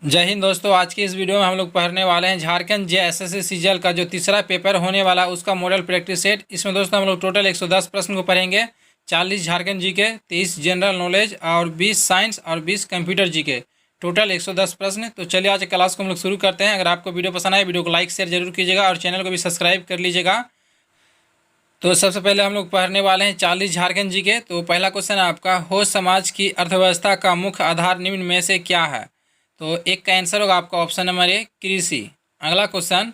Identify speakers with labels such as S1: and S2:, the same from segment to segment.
S1: जय हिंद दोस्तों। आज की इस वीडियो में हम लोग पढ़ने वाले हैं झारखंड जेएसएससी सीजीएल का जो तीसरा पेपर होने वाला उसका मॉडल प्रैक्टिस सेट। इसमें दोस्तों हम लोग टोटल 110 प्रश्न को पढ़ेंगे। 40 झारखंड जीके, 30 जनरल नॉलेज और 20 साइंस और 20 कंप्यूटर जीके, टोटल 110 प्रश्न। तो चलिए आज क्लास को हम लोग शुरू करते हैं। अगर आपको वीडियो पसंद आए वीडियो को लाइक शेयर जरूर कीजिएगा और चैनल को भी सब्सक्राइब कर लीजिएगा। तो सबसे पहले हम लोग पढ़ने वाले हैं 40 झारखंड जीके। तो पहला क्वेश्चन है आपका, हो समाज की अर्थव्यवस्था का मुख्य आधार निम्न में से क्या है। तो एक का आंसर होगा आपका ऑप्शन नंबर ए, कृषि। अगला क्वेश्चन,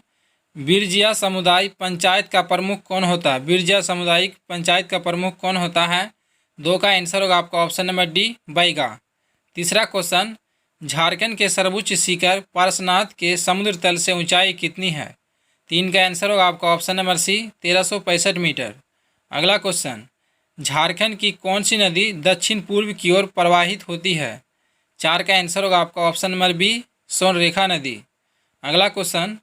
S1: बिरजिया समुदाय पंचायत का प्रमुख कौन होता है। बिरजिया सामुदायिक पंचायत का प्रमुख कौन होता है। दो का आंसर होगा आपका ऑप्शन नंबर डी, बैगा। तीसरा क्वेश्चन, झारखंड के सर्वोच्च शिखर पार्श्वनाथ के समुद्र तल से ऊंचाई कितनी है। तीन का आंसर होगा आपका ऑप्शन नंबर सी, 1365 मीटर। अगला क्वेश्चन, झारखंड की कौन सी नदी दक्षिण पूर्व की ओर प्रवाहित होती है। चार का आंसर होगा आपका ऑप्शन नंबर बी, सोनरेखा नदी। अगला क्वेश्चन,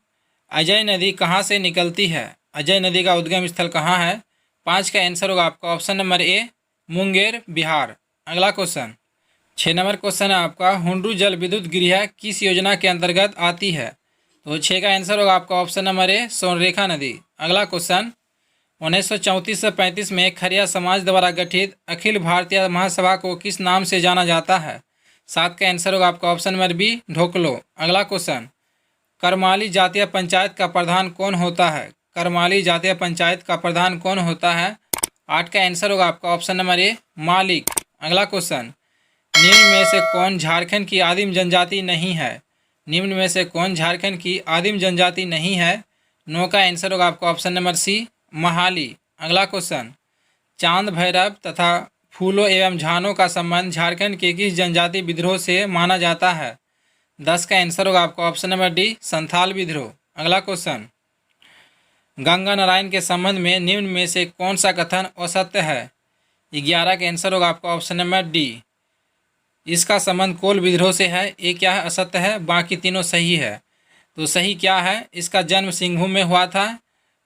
S1: अजय नदी कहाँ से निकलती है। अजय नदी का उद्गम स्थल कहाँ है। पाँच का आंसर होगा आपका ऑप्शन नंबर ए, मुंगेर, बिहार। अगला क्वेश्चन, 6 नंबर क्वेश्चन है आपका, हुंडरू जल विद्युत गृह किस योजना के अंतर्गत आती है। तो 6 का आंसर होगा आपका ऑप्शन नंबर ए, सोनरेखा नदी। अगला क्वेश्चन, 1934 से 35 में खरिया समाज द्वारा गठित अखिल भारतीय महासभा को किस नाम से जाना जाता है। 7 का आंसर होगा आपका ऑप्शन नंबर बी, ढोकलो। अगला क्वेश्चन, करमाली जातीय पंचायत का प्रधान कौन होता है। करमाली जातीय पंचायत का प्रधान कौन होता है। 8 का आंसर होगा आपका ऑप्शन नंबर ए, मालिक। अगला क्वेश्चन, निम्न में से कौन झारखंड की आदिम जनजाति नहीं है। निम्न में से कौन झारखंड की आदिम जनजाति नहीं है। 9 का आंसर होगा आपका ऑप्शन नंबर सी, महाली। अगला क्वेश्चन, चांद भैरव तथा फूलों एवं झानों का संबंध झारखंड के किस जनजाति विद्रोह से माना जाता है। 10 का आंसर होगा आपका ऑप्शन नंबर डी, संथाल विद्रोह। अगला क्वेश्चन, गंगा नारायण के संबंध में निम्न में से कौन सा कथन असत्य है। 11 का आंसर होगा आपका ऑप्शन नंबर डी, इसका संबंध कोल विद्रोह से है। ये क्या है, असत्य है। बाकी तीनों सही है। तो सही क्या है, इसका जन्म सिंहभूम में हुआ था।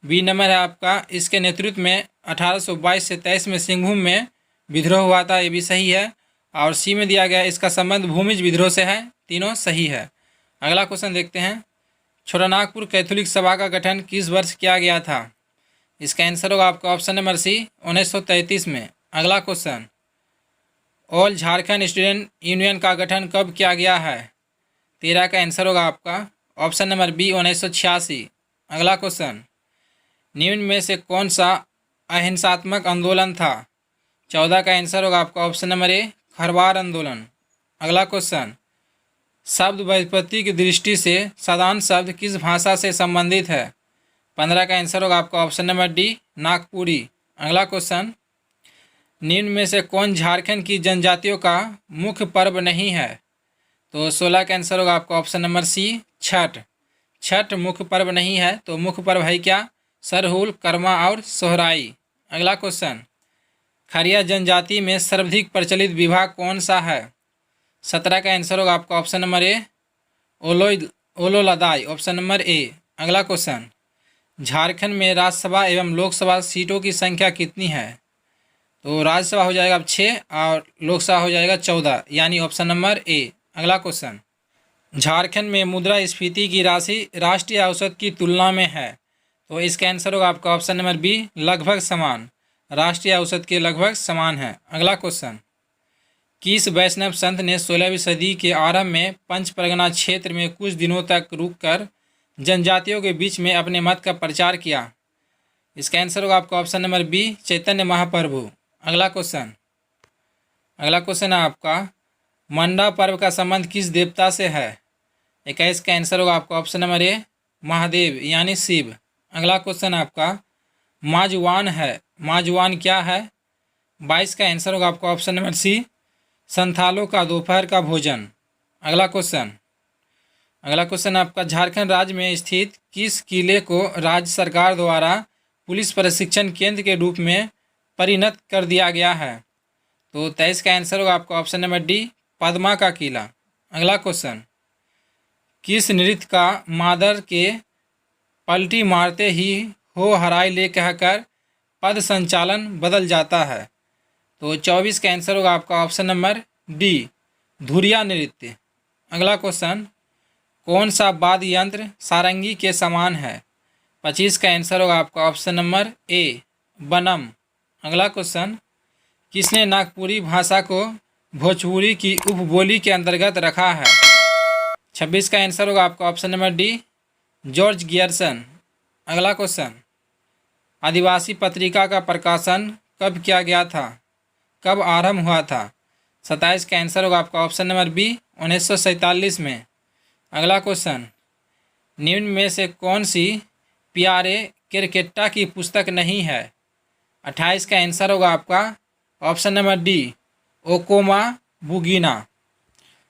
S1: बी नंबर है आपका, इसके नेतृत्व में 1822 से 23 में सिंहभूम में विद्रोह हुआ था। ये भी सही है। और सी में दिया गया इसका संबंध भूमिज विद्रोह से है। तीनों सही है। अगला क्वेश्चन देखते हैं, छोटानागपुर कैथोलिक सभा का गठन किस वर्ष किया गया था। इसका आंसर होगा आपका ऑप्शन नंबर सी, 1933 में। अगला question, all Jharkhand student union का गठन कब किया गया है। 13 का आंसर होगा आपका ऑप्शन नंबर बी, 1986। अगला क्वेश्चन, निम्न में से कौन सा अहिंसात्मक आंदोलन था। 14 का आंसर होगा आपका ऑप्शन नंबर ए, खरवार आंदोलन। अगला क्वेश्चन, शब्द व्युत्पत्ति की दृष्टि से साधारण शब्द किस भाषा से संबंधित है। 15 का आंसर होगा आपका ऑप्शन नंबर डी, नागपुरी। अगला क्वेश्चन, निम्न में से कौन झारखंड की जनजातियों का मुख्य पर्व नहीं है। तो 16 का आंसर होगा आपका option number C, Chhath. Chhath मुख्य पर्व नहीं है। तो मुख्य पर्व है क्या, सरहुल, कर्मा और सोहराई। अगला क्वेश्चन, खरिया जनजाति में सर्वाधिक प्रचलित विभाग कौन सा है। 17 का आंसर होगा आपका ऑप्शन नंबर ए, ओलोलादाई। Option number A. अगला क्वेश्चन, झारखंड में राज्यसभा एवं लोकसभा सीटों की संख्या कितनी है। तो राज्यसभा हो जाएगा अब 6 और लोकसभा हो जाएगा 14, यानी ऑप्शन नंबर ए। अगला क्वेश्चन, झारखंड में मुद्रास्फीति की राशि राष्ट्रीय औसत की तुलना में है। तो इसका आंसर होगा आपका ऑप्शन नंबर बी, लगभग समान। राष्ट्रीय औसत के लगभग समान है। अगला क्वेश्चन, किस वैष्णव संत ने 16वीं सदी के आरंभ में पंच परगना क्षेत्र में कुछ दिनों तक रुककर जनजातियों के बीच में अपने मत का प्रचार किया। इसका आंसर होगा आपका option number B, Chaitanya Mahaprabhu. अगला क्वेश्चन है आपका, मंडा पर्व का संबंध किस देवता से है। 21 का आंसर होगा आपका ऑप्शन नंबर ए, महादेव यानी शिव। अगला क्वेश्चन आपका, माजवान है। माजवान क्या है। 22 का आंसर होगा आपका ऑप्शन नंबर सी, संथालों का दोपहर का भोजन। अगला क्वेश्चन आपका, झारखंड राज्य में स्थित किस किले को राज्य सरकार द्वारा पुलिस प्रशिक्षण केंद्र के रूप में परिणत कर दिया गया है। तो 23 का आंसर होगा आपका ऑप्शन नंबर डी, पद्मा का किला। अगला क्वेश्चन, किस नृत्य का मादर के पलटी मारते ही हो हराई ले कहकर पद संचालन बदल जाता है। तो 24 का आंसर होगा आपका ऑप्शन नंबर डी, धुरिया नृत्य। अगला क्वेश्चन, कौन सा वाद्य यंत्र सारंगी के समान है? 25 का आंसर होगा आपका ऑप्शन नंबर ए बनम। अगला क्वेश्चन, किसने नागपुरी भाषा को भोजपुरी की उपबोली के अंतर्गत रखा है? 26 का आंसर होगा आपका option number D George Gierson. अगला क्वेश्चन, आदिवासी पत्रिका का प्रकाशन कब किया गया था? कब आरंभ हुआ था? 27 का आंसर होगा आपका ऑप्शन नंबर बी 1947 में। अगला क्वेश्चन, निम्न में से कौन सी पियारे केरकेट्टा की पुस्तक नहीं है? 28 का आंसर होगा आपका ऑप्शन नंबर डी ओकोमा बुगीना।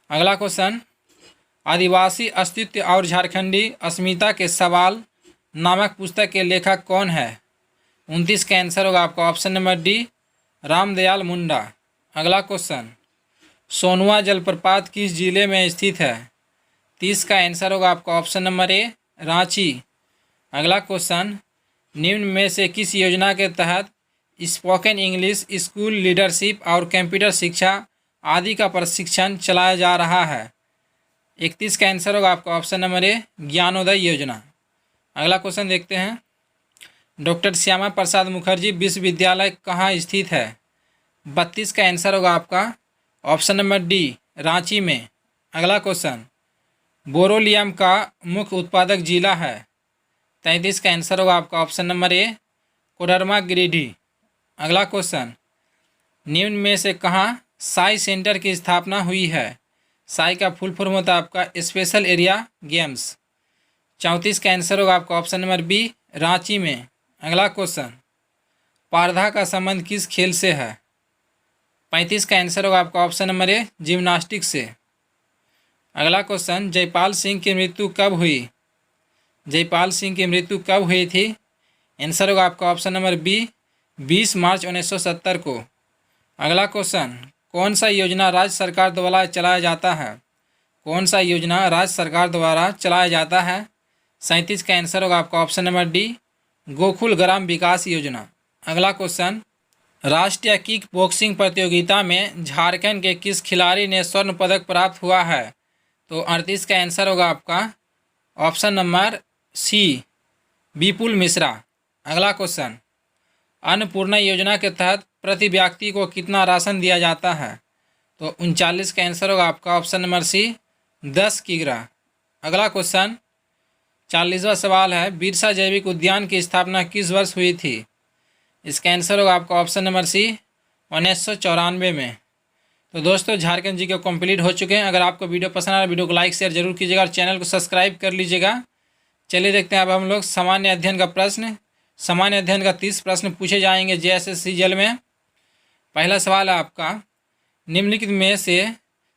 S1: अगला क्वेश्चन, आदिवासी अस्तित्व और झारखंडी अस्मिता के सवाल नामक पुस्तक के लेखक कौन है? 29 का आंसर होगा आपका option number D Ramdayal Munda. अगला क्वेश्चन, सोनुआ जलप्रपात किस जिले में स्थित है? 30 का आंसर होगा आपका ऑप्शन नंबर ए रांची। अगला क्वेश्चन, निम्न में से किस योजना के तहत स्पोकन इंग्लिश स्कूल लीडरशिप और कंप्यूटर शिक्षा आदि का प्रशिक्षण चलाया जा रहा है? 31 का आंसर होगा आपका ऑप्शन नंबर ए ज्ञानोदय योजना। अगला क्वेश्चन देखते हैं, डॉक्टर श्यामा प्रसाद मुखर्जी विश्वविद्यालय कहाँ स्थित है? 32 का आंसर होगा आपका ऑप्शन नंबर डी रांची में। अगला क्वेश्चन, बोरोलियम का मुख्य उत्पादक जिला है? 33 का आंसर होगा आपका ऑप्शन नंबर ए कोडरमा गिरिडीह। अगला क्वेश्चन, निम्न में से कहाँ साई सेंटर की स्थापना हुई है? साई का फुल फॉर्म होता है आपका स्पेशल एरिया गेम्स। 34 का आंसर होगा आपका ऑप्शन नंबर बी रांची में। अगला क्वेश्चन, पारधा का संबंध किस खेल से है? 35 का आंसर होगा आपका ऑप्शन नंबर ए जिम्नास्टिक्स से। अगला क्वेश्चन, जयपाल सिंह की मृत्यु कब हुई? जयपाल सिंह की मृत्यु कब हुई थी? आंसर होगा आपका ऑप्शन नंबर बी 20 मार्च 1970 को। अगला क्वेश्चन, कौन सा योजना राज्य सरकार द्वारा चलाया जाता है? कौन सा योजना राज्य सरकार द्वारा चलाया जाता है? 37 का आंसर होगा आपका ऑप्शन नंबर डी गोकुल ग्राम विकास योजना। अगला क्वेश्चन, राष्ट्रीय किक बॉक्सिंग प्रतियोगिता में झारखंड के किस खिलाड़ी ने स्वर्ण पदक प्राप्त हुआ है? तो 38 का आंसर होगा आपका ऑप्शन नंबर सी विपुल मिश्रा। अगला क्वेश्चन, अन्नपूर्णा योजना के तहत प्रति व्यक्ति को कितना राशन दिया जाता है? तो 39 का आंसर होगा आपका ऑप्शन नंबर सी 10 किग्रा। अगला क्वेश्चन, 40वां सवाल है, बिरसा जैविक उद्यान की स्थापना किस वर्ष हुई थी? इसका आंसर होगा आपका ऑप्शन नंबर सी 1994 में। तो दोस्तों, झारखंड जी के कंप्लीट हो चुके हैं। अगर आपको वीडियो पसंद आया वीडियो को लाइक शेयर जरूर कीजिएगा और चैनल को सब्सक्राइब कर लीजिएगा। चलिए देखते हैं अब हम लोग सामान्य अध्ययन का प्रश्न। सामान्य अध्ययन का 30 प्रश्न पूछे जाएंगे जेएसएससी जेल में। पहला सवाल है आपका, निम्नलिखित में से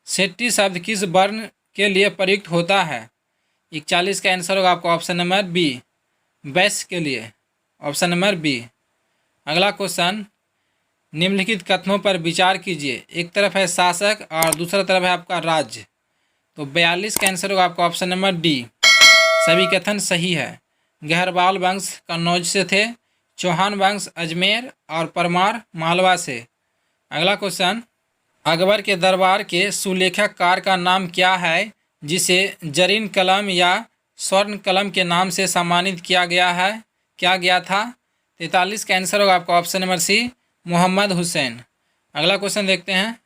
S1: सेट्टी शब्द किस वर्ण के लिए प्रयुक्त होता है? 41 का आंसर होगा आपका ऑप्शन नंबर बी वैश्य के लिए, ऑप्शन नंबर बी। अगला क्वेश्चन, निम्नलिखित कथनों पर विचार कीजिए। एक तरफ है शासक और दूसरा तरफ है आपका राज्य। तो 42 का आंसर होगा आपका ऑप्शन नंबर डी सभी कथन सही है। गहरवाल वंश कन्नौज से थे, चौहान वंश अजमेर और परमार मालवा से। अगला क्वेश्चन, अकबर के दरबार के सुलेखककार का नाम क्या है जिसे जरीन कलम या स्वर्ण कलम के नाम से सम्मानित किया गया था? 43 का आंसर होगा आपका option number C Mohammad Hussain. अगला क्वेश्चन देखते हैं।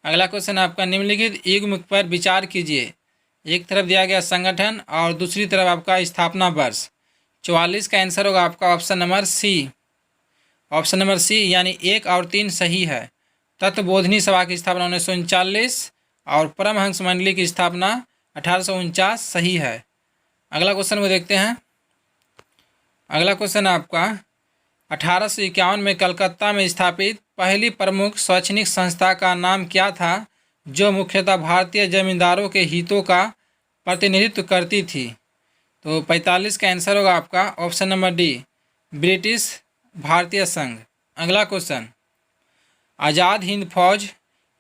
S1: अगला क्वेश्चन आपका, निम्नलिखित युग्म पर विचार कीजिए। एक तरफ दिया गया संगठन और दूसरी तरफ आपका स्थापना वर्ष। 44 का आंसर होगा आपका option number C, option number C यानी 1 और 3 सही है। तत्वबोधिनी सभा की स्थापना 1939 और परमहंस मंडली की स्थापना 1849 सही है। अगला क्वेश्चन को देखते हैं। अगला क्वेश्चन आपका, 1851 में कलकत्ता में स्थापित पहली प्रमुख शैक्षणिक संस्था का नाम क्या था जो मुख्यतः भारतीय जमींदारों के हितों का प्रतिनिधित्व करती थी? तो 45 का आंसर होगा आपका ऑप्शन नंबर डी ब्रिटिश भारतीय संघ। अगला क्वेश्चन, आज़ाद हिंद फौज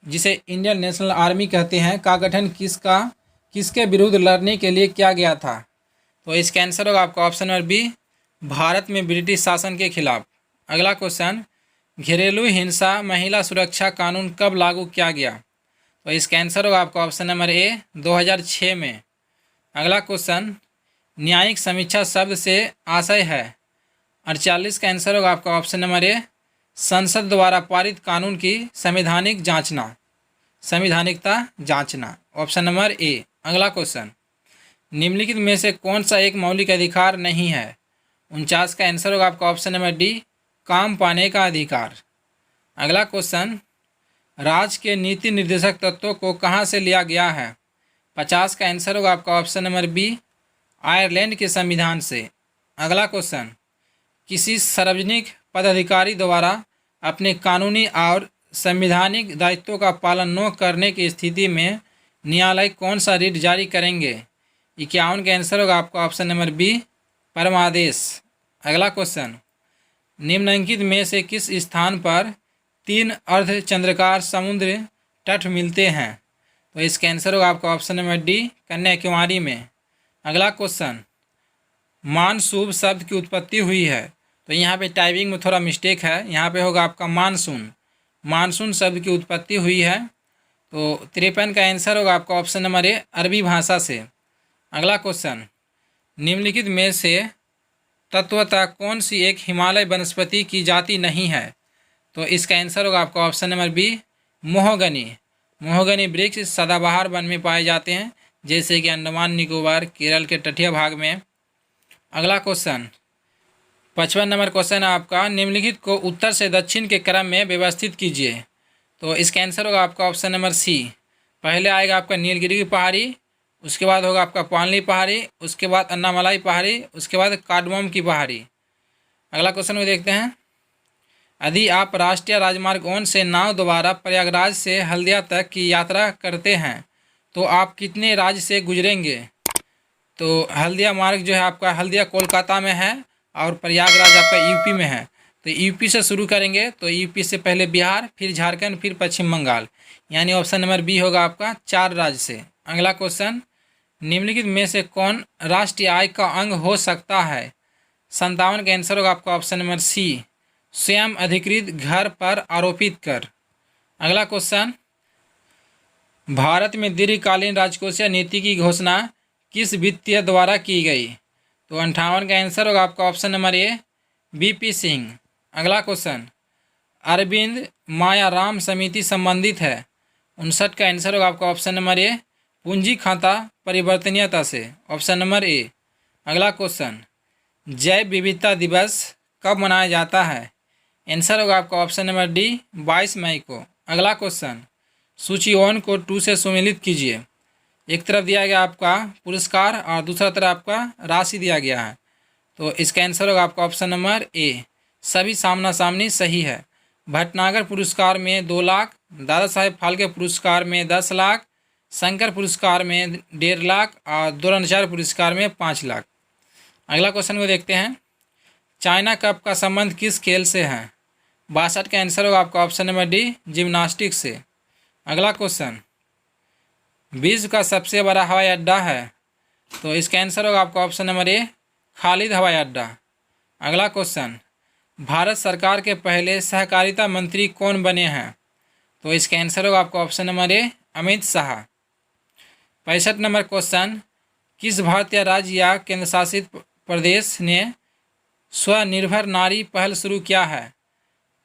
S1: जिसे इंडियन नेशनल आर्मी कहते हैं का गठन किसके विरुद्ध लड़ने के लिए किया गया था? तो इसका आंसर होगा आपका ऑप्शन नंबर बी भारत में ब्रिटिश शासन के खिलाफ। अगला क्वेश्चन, घरेलू हिंसा महिला सुरक्षा कानून कब लागू किया गया? तो इसका आंसर होगा आपका ऑप्शन नंबर ए 2006 में। अगला क्वेश्चन, न्यायिक समीक्षा शब्द से आशय है। 48 का आंसर होगा आपका ऑप्शन नंबर ए, संसद द्वारा पारित कानून की संवैधानिकता जांचना, ऑप्शन नंबर ए। अगला क्वेश्चन, निम्नलिखित में से कौन सा एक मौलिक अधिकार नहीं है। 49 का आंसर होगा आपका ऑप्शन नंबर डी, काम पाने का अधिकार। अगला क्वेश्चन, राज्य के नीति निर्देशक तत्वों को कहाँ से लिया गया है। 50 का आंसर होगा आपका ऑप्शन नंबर बी, आयरलैंड के संविधान से। अगला क्वेश्चन, किसी सार्वजनिक पदाधिकारी द्वारा अपने कानूनी और संवैधानिक दायित्वों का पालन न करने की स्थिति में न्यायालय कौन सा रिट जारी करेंगे। 51 का आंसर होगा आपका ऑप्शन नंबर बी, परमादेश। अगला क्वेश्चन, निम्नलिखित में से किस स्थान पर 3 अर्धचंद्राकार समुद्र तट मिलते हैं। तो इसका आंसर होगा आपका ऑप्शन नंबर डी, कन्याकुमारी में। अगला क्वेश्चन, मानसून शब्द की उत्पत्ति हुई है। तो यहाँ पे टाइपिंग में थोड़ा मिस्टेक है, यहाँ पे होगा आपका मानसून शब्द की उत्पत्ति हुई है। तो 53 का आंसर होगा आपका ऑप्शन नंबर ए, अरबी भाषा से। अगला क्वेश्चन, निम्नलिखित में से तत्वतः कौन सी एक हिमालय वनस्पति की जाति नहीं है। तो इसका आंसर होगा आपका ऑप्शन नंबर बी, मोहगनी वृक्ष सदाबहार वन में पाए जाते हैं, जैसे कि अंडमान निकोबार, केरल के तटीय भाग में। अगला क्वेश्चन, 55 नंबर क्वेश्चन है आपका, निम्नलिखित को उत्तर से दक्षिण के क्रम में व्यवस्थित कीजिए। तो इसका आंसर होगा आपका ऑप्शन नंबर सी, पहले आएगा आपका नीलगिरी की पहाड़ी, उसके बाद होगा आपका पानली पहाड़ी, उसके बाद अन्नामलाई पहाड़ी, उसके बाद कार्डमम की पहाड़ी। अगला क्वेश्चन में देखते हैं, यदि आप राष्ट्रीय राजमार्ग 1 से नाव द्वारा प्रयागराज से हल्दिया तक की यात्रा करते हैं तो आप कितने राज्य से गुजरेंगे। तो हल्दिया मार्ग जो है आपका, हल्दिया कोलकाता में है और प्रयागराज आपका यूपी में है। तो यूपी से शुरू करेंगे, तो यूपी से पहले बिहार, फिर झारखंड, फिर पश्चिम बंगाल, यानी ऑप्शन नंबर बी होगा आपका 4 राज्य से। अगला क्वेश्चन, निम्नलिखित में से कौन राष्ट्रीय आय का अंग हो सकता है। 57 का आंसर होगा आपका ऑप्शन नंबर सी, स्वयं अधिकृत घर पर आरोपित कर। अगला क्वेश्चन, भारत में दीर्घकालीन राजकोषीय नीति की घोषणा किस वित्तीय द्वारा की गई। तो 58 का आंसर होगा आपका ऑप्शन नंबर ए, बीपी सिंह। अगला क्वेश्चन, अरविंद माया राम समिति संबंधित है। 59 का आंसर होगा आपका ऑप्शन नंबर ए, पूंजी खाता परिवर्तनीयता से, ऑप्शन नंबर ए। अगला क्वेश्चन, जैव विविधता दिवस कब मनाया जाता है। आंसर होगा आपका ऑप्शन नंबर डी, 22 मई को। अगला क्वेश्चन, सूची 1 को 2 से सुमेलित कीजिए। एक तरफ दिया गया आपका पुरस्कार और दूसरा तरफ आपका राशि दिया गया है। तो इसका आंसर होगा आपका ऑप्शन नंबर ए, सभी सामना सामनी सही है। भटनागर पुरस्कार में 2 लाख, दादा साहेब फाल्के पुरस्कार में 10 लाख, शंकर पुरस्कार में 1.5 लाख और द्रोणाचार्य पुरस्कार में 5 लाख। अगला क्वेश्चन को देखते हैं, चाइना कप का संबंध किस खेल से है। 62 का आंसर होगा आपका ऑप्शन नंबर डी, जिम्नास्टिक्स से। अगला क्वेश्चन, विश्व का सबसे बड़ा हवाई अड्डा है। तो इसका आंसर होगा आपका ऑप्शन नंबर ए, खालिद हवाई अड्डा। अगला क्वेश्चन, भारत सरकार के पहले सहकारिता मंत्री कौन बने हैं। तो इसका आंसर होगा आपका ऑप्शन नंबर ए, अमित शाह। 65 नंबर क्वेश्चन, किस भारतीय राज्य या केंद्रशासित प्रदेश ने स्वनिर्भर नारी पहल शुरू किया है।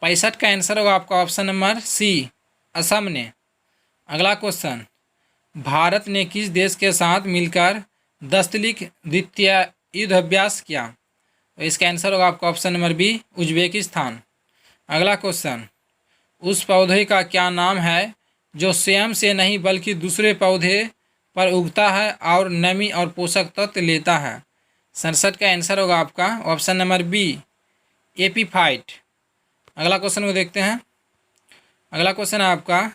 S1: 65 का आंसर होगा आपका ऑप्शन नंबर सी, असम ने। अगला क्वेश्चन, भारत ने किस देश के साथ मिलकर दस्तलिक द्वितीय युद्ध अभ्यास किया। तो इसका आंसर होगा आपका ऑप्शन नंबर बी, उज्बेकिस्तान। अगला क्वेश्चन, उस पौधे का क्या नाम है जो स्वयं से नहीं बल्कि दूसरे पौधे पर उगता है और नमी और पोषक तत्व लेता है। 67 का आंसर होगा आपका ऑप्शन नंबर बी, एपीफाइट। अगला क्वेश्चन को देखते हैं। अगला क्वेश्चन है आपका,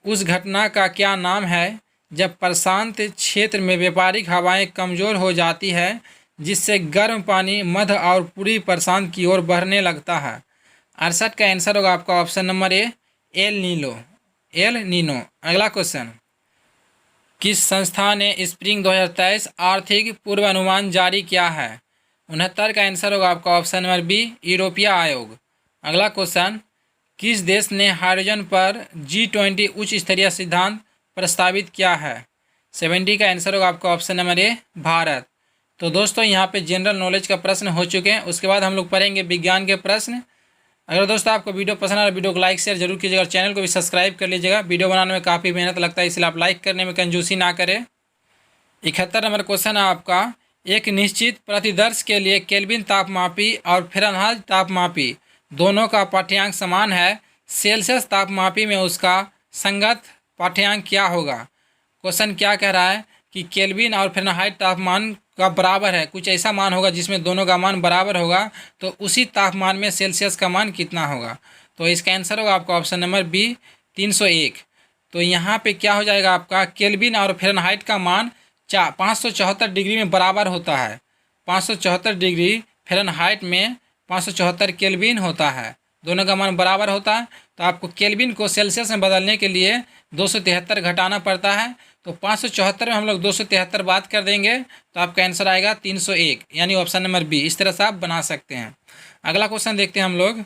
S1: उस घटना का क्या नाम है जब प्रशांत क्षेत्र में व्यापारिक हवाएं कमज़ोर हो जाती है जिससे गर्म पानी मध्य और पूर्वी प्रशांत की ओर बढ़ने लगता है। 68 का आंसर होगा आपका ऑप्शन नंबर ए, एल नीनो। अगला क्वेश्चन, किस संस्था ने स्प्रिंग 2023 आर्थिक पूर्वानुमान जारी किया है। 69 का आंसर होगा आपका ऑप्शन नंबर बी, यूरोपीय आयोग। अगला क्वेश्चन, किस देश ने हाइड्रोजन पर G20 उच्च स्तरीय सिद्धांत प्रस्तावित किया है। 70 का आंसर होगा आपका ऑप्शन नंबर ए भारत। तो दोस्तों यहाँ पे जनरल नॉलेज का प्रश्न हो चुके हैं। उसके बाद हम लोग पढ़ेंगे विज्ञान के प्रश्न। अगर दोस्तों आपको वीडियो पसंद आए वीडियो को लाइक शेयर जरूर कीजिएगा और चैनल को भी सब्सक्राइब कर लीजिएगा। वीडियो बनाने में काफ़ी मेहनत लगता है, इसलिए आप लाइक करने में कंजूसी ना करें। 71 नंबर क्वेश्चन है आपका, एक निश्चित प्रतिदर्श के लिए केल्विन तापमापी और फ़ारेनहाइट तापमापी दोनों का पाठ्यांक समान है, सेल्सियस तापमापी में उसका संगत पाठ्यांक क्या होगा। क्वेश्चन क्या कह रहा है कि केल्विन और फ़ारेनहाइट तापमान का बराबर है, कुछ ऐसा मान होगा जिसमें दोनों का मान बराबर होगा, तो उसी तापमान में सेल्सियस का मान कितना होगा। तो इसका आंसर होगा आपका ऑप्शन नंबर बी 301। तो यहाँ पे क्या हो जाएगा आपका, केल्विन और फ़ारेनहाइट का मान 574 डिग्री में बराबर होता है। 574 डिग्री फ़ारेनहाइट में 574 केल्विन होता है, दोनों का मान बराबर होता है। तो आपको केल्विन को सेल्सियस में बदलने के लिए 273 घटाना पड़ता है। तो 574 में हम लोग 273 बात कर देंगे तो आपका आंसर आएगा 301, यानी ऑप्शन नंबर बी। इस तरह से आप बना सकते हैं। अगला क्वेश्चन देखते हैं हम लोग,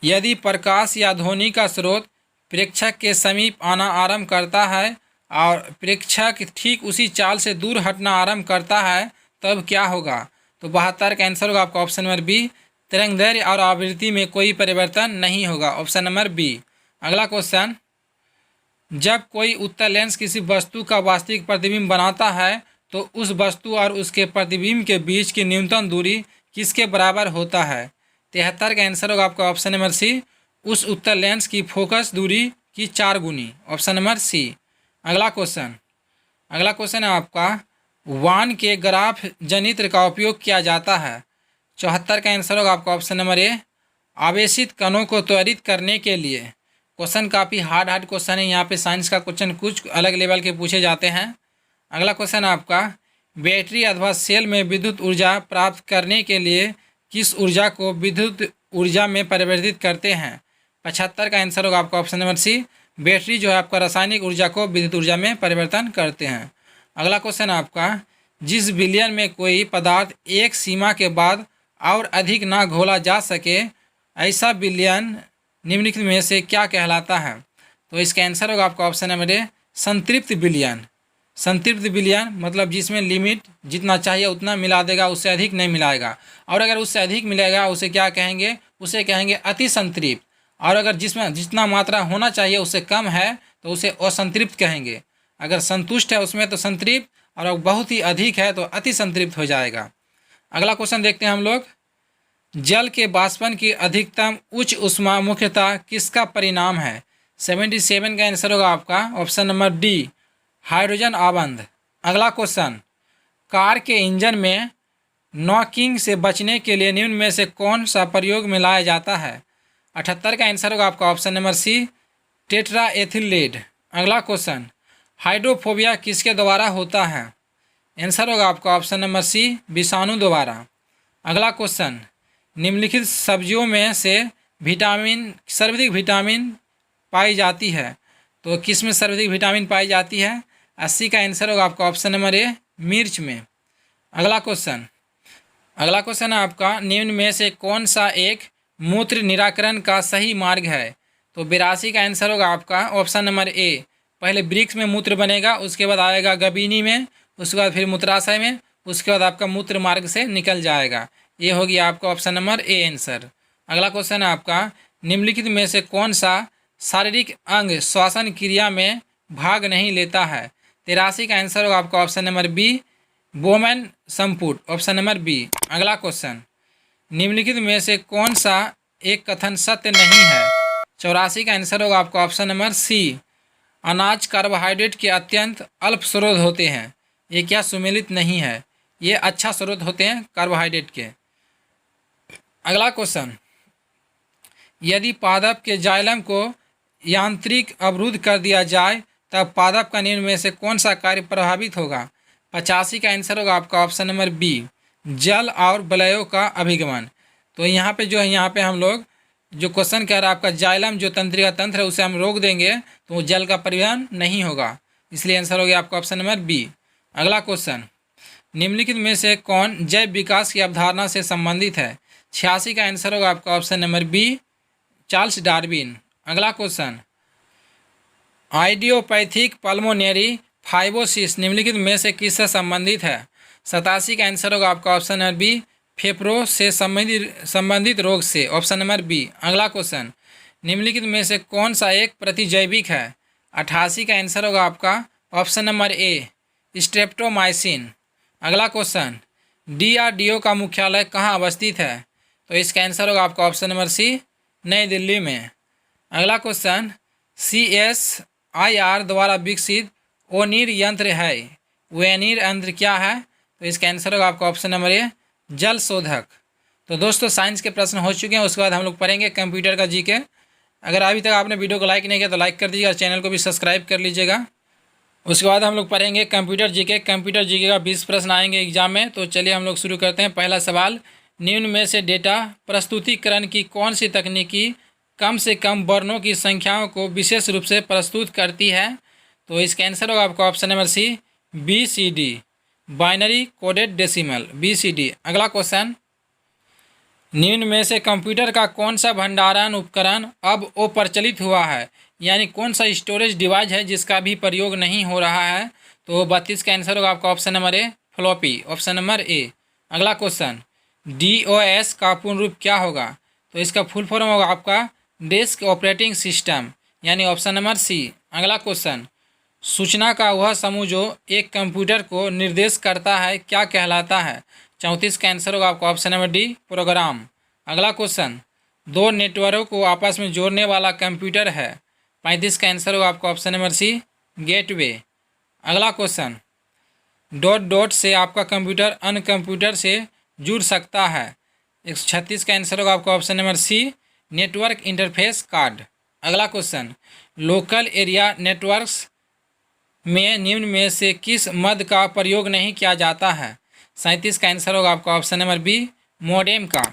S1: यदि प्रकाश या ध्वनि का स्रोत प्रेक्षक के समीप आना आरंभ करता है और प्रेक्षक ठीक उसी चाल से दूर हटना आरंभ करता है तब क्या होगा। तो 72 का आंसर होगा आपका ऑप्शन नंबर बी, तरंगदैर्घ्य और आवृत्ति में कोई परिवर्तन नहीं होगा, ऑप्शन नंबर बी। अगला क्वेश्चन, जब कोई उत्तल लेंस किसी वस्तु का वास्तविक प्रतिबिंब बनाता है तो उस वस्तु और उसके प्रतिबिंब के बीच की न्यूनतम दूरी किसके बराबर होता है। 73 का आंसर होगा आपका ऑप्शन नंबर सी, उस उत्तल लेंस की फोकस दूरी की 4 गुनी, ऑप्शन नंबर सी। अगला क्वेश्चन है आपका, वान के ग्राफ जनित्र का उपयोग किया जाता है। 74 का आंसर होगा आपका ऑप्शन नंबर ए, आवेशित कणों को त्वरित करने के लिए। क्वेश्चन काफ़ी हार्ड क्वेश्चन है, यहाँ पे साइंस का क्वेश्चन कुछ अलग लेवल के पूछे जाते हैं। अगला क्वेश्चन है आपका, बैटरी अथवा सेल में विद्युत ऊर्जा प्राप्त करने के लिए किस ऊर्जा को विद्युत ऊर्जा में परिवर्तित करते हैं। 75 का आंसर होगा आपका ऑप्शन नंबर सी, बैटरी जो है आपका रासायनिक ऊर्जा को विद्युत ऊर्जा में परिवर्तन करते हैं। अगला क्वेश्चन आपका, जिस विलयन में कोई पदार्थ एक सीमा के बाद और अधिक ना घोला जा सके, ऐसा विलयन निम्नलिखित में से क्या कहलाता है। तो इसका आंसर होगा आपका ऑप्शन नंबर ए, संतृप्त विलयन। संतृप्त विलयन मतलब जिसमें लिमिट जितना चाहिए उतना मिला देगा, उससे अधिक नहीं मिलाएगा। और अगर उससे अधिक मिलेगा उसे क्या कहेंगे, उसे कहेंगे अति संतृप्त। और अगर जिसमें जितना मात्रा होना चाहिए उससे कम है तो उसे असंतृप्त कहेंगे। अगर संतुष्ट है उसमें तो संतृप्त, और अगर बहुत ही अधिक है तो अति संतृप्त हो जाएगा। अगला क्वेश्चन देखते हैं हम लोग, जल के वाष्पन की अधिकतम उच्च ऊष्मा मुख्यतः किसका परिणाम है। 77 का आंसर होगा आपका ऑप्शन नंबर डी, हाइड्रोजन आबंध। अगला क्वेश्चन, कार के इंजन में नॉकिंग से बचने के लिए निम्न में से कौन सा प्रयोग में लाया जाता है। 78 का आंसर होगा आपका option number C, tetra ethyl lead. अगला क्वेश्चन, हाइड्रोफोबिया किसके द्वारा होता है। आंसर होगा आपका ऑप्शन नंबर सी, विषाणु द्वारा। अगला क्वेश्चन, निम्नलिखित सब्जियों में से सर्वाधिक विटामिन पाई जाती है। तो किस में सर्वाधिक विटामिन पाई जाती है। 80 का आंसर होगा आपका ऑप्शन नंबर ए, मिर्च में। अगला क्वेश्चन है आपका, निम्न में से कौन सा एक मूत्र निराकरण का सही मार्ग है। तो 82 का आंसर होगा आपका ऑप्शन नंबर ए, पहले वृक्ष में मूत्र बनेगा, उसके बाद आएगा गबीनी में, उसके बाद फिर मूत्राशय में, उसके बाद आपका मूत्र मार्ग से निकल जाएगा। ये हो गया आपका ऑप्शन नंबर ए आंसर। अगला क्वेश्चन है आपका, निम्नलिखित में से कौन सा शारीरिक अंग श्वसन क्रिया में भाग नहीं लेता है। 83 का आंसर होगा आपका ऑप्शन नंबर बी, बोमन संपुट, ऑप्शन नंबर बी। अगला क्वेश्चन, निम्नलिखित में से कौन सा एक कथन सत्य नहीं है। 84 का आंसर होगा आपका ऑप्शन नंबर सी, अनाज कार्बोहाइड्रेट के अत्यंत अल्प स्रोत होते हैं। ये क्या सुमेलित नहीं है, ये अच्छा स्रोत होते हैं कार्बोहाइड्रेट के। अगला क्वेश्चन, यदि पादप के जाइलम को यांत्रिक अवरुद्ध कर दिया जाए तब पादप का निम्न में से कौन सा कार्य प्रभावित होगा। 85 का आंसर होगा आपका ऑप्शन नंबर बी, जल और बलयों का अभिगमन। तो यहाँ पे जो है, यहाँ पे हम लोग जो क्वेश्चन कह रहा है आपका जाइलम जो तंत्रिका तंत्र है उसे हम रोक देंगे तो वो जल का परिवहन नहीं होगा, इसलिए आंसर हो गया आपका ऑप्शन नंबर बी। अगला क्वेश्चन, निम्नलिखित में से कौन जैव विकास की अवधारणा से संबंधित है। 86 का आंसर होगा आपका option number B, Charles Darwin. अगला क्वेश्चन, आइडियोपैथिक पल्मोनरी फाइबोसिस निम्नलिखित में से किससे संबंधित है? 87 का आंसर होगा आपका ऑप्शन नंबर बी, फेफड़ों से संबंधित रोग से, ऑप्शन नंबर बी। अगला क्वेश्चन, निम्नलिखित में से कौन सा एक प्रतिजैविक है? 88 का आंसर होगा आपका ऑप्शन नंबर ए, स्ट्रेप्टोमाइसिन। अगला क्वेश्चन, DRDO का मुख्यालय कहाँ अवस्थित है? तो इसका आंसर होगा आपका ऑप्शन नंबर सी, नई दिल्ली में। अगला क्वेश्चन, CSIR द्वारा विकसित ओनिर यंत्र है, वेनिर यंत्र क्या है? तो इसका आंसर होगा आपका ऑप्शन नंबर ए, जल शोधक। तो दोस्तों साइंस के प्रश्न हो चुके हैं, उसके बाद हम लोग पढ़ेंगे कंप्यूटर का जीके। अगर अभी तक आपने वीडियो को लाइक नहीं किया तो लाइक कर दीजिएगा और चैनल को भी सब्सक्राइब कर लीजिएगा। उसके बाद हम लोग पढ़ेंगे कंप्यूटर जीके। कंप्यूटर जीके का 20 प्रश्न आएंगे एग्जाम में। तो चलिए हम लोग शुरू करते हैं। पहला सवाल, निम्न में से डेटा प्रस्तुतिकरण की कौन सी तकनीकी कम से कम वर्णों की संख्याओं को विशेष रूप से प्रस्तुत करती है? तो इसका आंसर होगा आपका option number C, BCD, binary coded decimal, BCD। अगला क्वेश्चन, निम्न में से कंप्यूटर का कौन सा भंडारण उपकरण अब अप्रचलित हुआ है? यानी कौन सा स्टोरेज डिवाइस है जिसका भी प्रयोग नहीं हो रहा है? तो 32 का आंसर होगा आपका option number A, floppy, option number A. अगला क्वेश्चन, DOS का पूर्ण रूप क्या होगा? तो इसका फुल फॉर्म होगा आपका डेस्क ऑपरेटिंग सिस्टम, यानी ऑप्शन नंबर सी। अगला क्वेश्चन, सूचना का वह समूह जो एक कंप्यूटर को निर्देश करता है क्या कहलाता है? 34 का आंसर होगा आपका ऑप्शन नंबर डी, प्रोग्राम। अगला क्वेश्चन, दो नेटवर्कों को आपस में जोड़ने वाला कंप्यूटर है। 35 का आंसर होगा आपका ऑप्शन नंबर सी, गेटवे। अगला क्वेश्चन, डॉट डॉट से आपका कंप्यूटर अन्य कंप्यूटर से जुड़ सकता है। 136 का आंसर होगा आपका option number C, network interface card. अगला क्वेश्चन, लोकल एरिया नेटवर्क्स में निम्न में से किस मद का प्रयोग नहीं किया जाता है? 37 का आंसर होगा आपका ऑप्शन नंबर बी, मोडेम का।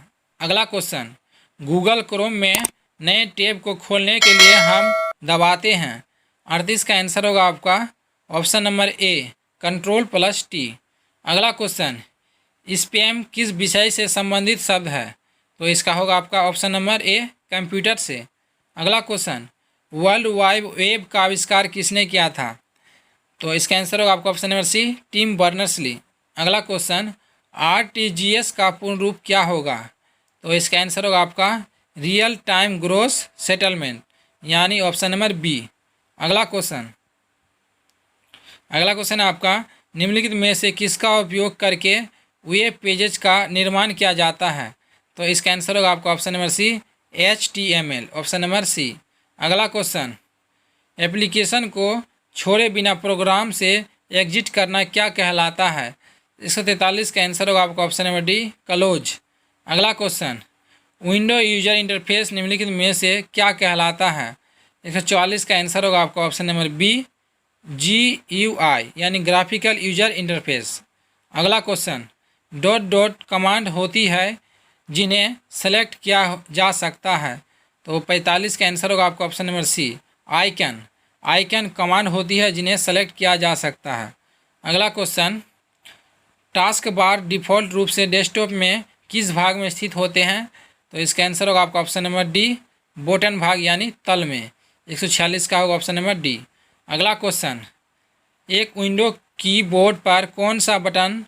S1: अगला क्वेश्चन, गूगल क्रोम में नए टैब को खोलने के लिए हम दबाते हैं। 38 का आंसर होगा आपका ऑप्शन नंबर ए, Ctrl+T। अगला क्वेश्चन, स्पैम किस विषय से संबंधित शब्द है? तो इसका होगा आपका ऑप्शन नंबर ए, कंप्यूटर से। अगला क्वेश्चन, वर्ल्ड वाइड वेब का आविष्कार किसने किया था? तो इसका आंसर होगा आपका option number C, Tim Berners Lee. अगला क्वेश्चन, RTGS का पूर्ण रूप क्या होगा? तो इसका आंसर होगा आपका रियल टाइम ग्रोस सेटलमेंट, यानी ऑप्शन नंबर बी। अगला क्वेश्चन है आपका, निम्नलिखित में से किसका उपयोग करके वेब पेजेज का निर्माण किया जाता है? तो इसका आंसर होगा आपका option number C, HTML, option number C. अगला क्वेश्चन, एप्लीकेशन को छोड़े बिना प्रोग्राम से एग्जिट करना क्या कहलाता है? 143 का आंसर होगा आपका ऑप्शन नंबर डी, क्लोज। अगला क्वेश्चन, विंडो यूजर इंटरफेस निम्नलिखित में से क्या कहलाता है? 144 का आंसर होगा आपका ऑप्शन नंबर बी, GUI, यानी ग्राफिकल यूजर इंटरफेस। अगला क्वेश्चन, डॉट डॉट कमांड होती है जिन्हें सेलेक्ट किया जा सकता है। तो 45 का आंसर होगा आपका option number C, icon command होती है जिन्हें सेलेक्ट किया जा सकता है। अगला क्वेश्चन, टास्क बार डिफ़ॉल्ट रूप से डेस्कटॉप में किस भाग में स्थित होते हैं? तो इसका आंसर होगा आपका ऑप्शन नंबर डी, बटन भाग यानी तल में। 146 का होगा ऑप्शन नंबर डी। अगला क्वेश्चन, एक विंडो कीबोर्ड पर कौन सा बटन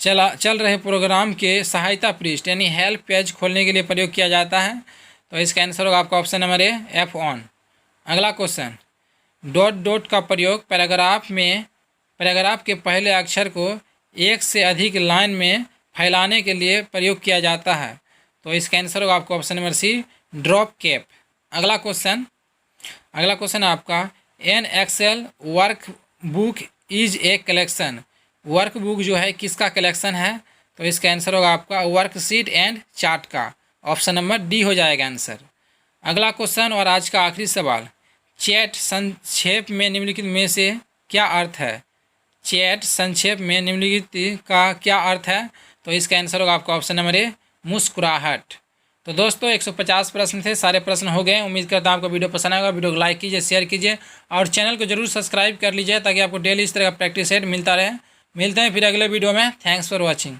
S1: चल रहे प्रोग्राम के सहायता पृष्ठ यानी हेल्प पेज खोलने के लिए प्रयोग किया जाता है? तो इसका आंसर होगा आपका ऑप्शन नंबर ए, F1। अगला क्वेश्चन, डॉट डॉट का प्रयोग पैराग्राफ के पहले अक्षर को एक से अधिक लाइन में फैलाने के लिए प्रयोग किया जाता है। तो इसका आंसर होगा आपका option number C, drop cap. अगला क्वेश्चन आपका, an Excel work book is a collection. Work book जो है किसका कलेक्शन है? तो इसका आंसर होगा आपका वर्कशीट एंड चार्ट का, ऑप्शन नंबर डी हो जाएगा आंसर। अगला क्वेश्चन और आज का आखिरी सवाल, चैट संक्षेप में निम्नलिखित में से क्या अर्थ है? चैट संक्षेप में निम्नलिखित का क्या अर्थ है? तो इसका आंसर होगा आपका ऑप्शन नंबर ए, मुस्कुराहट। तो दोस्तों 150 प्रश्न थे, सारे प्रश्न हो गए। उम्मीद करता हूं आपको वीडियो पसंद आएगा। वीडियो को लाइक कीजिए, शेयर कीजिए और चैनल को जरूर सब्सक्राइब कर लीजिए ताकि आपको डेली इस तरह का प्रैक्टिस सेट मिलता रहे। मिलते हैं फिर अगले वीडियो में। Thanks for watching.